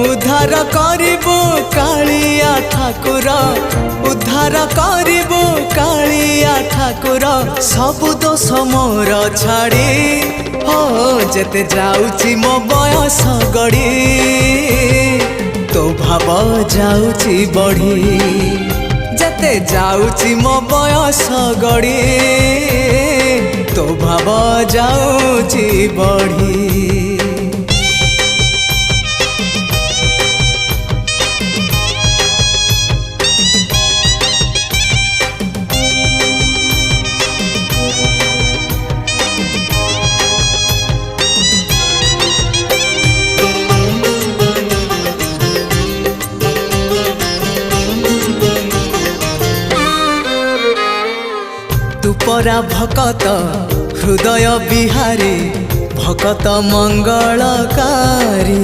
उद्धार करिबो कालिया ठाकुर उद्धार करिबो कालिया ठाकुर सबु दोष मोर छाड़ी हो जेते जाउची मो बयस गड़ी तो भाव जाउची बढ़ी जेते जाउची मो बयस गड़ी तो भाव जाउची बढ़ी। तुपरा भकत हृदय बिहारी भकत मंगलकारी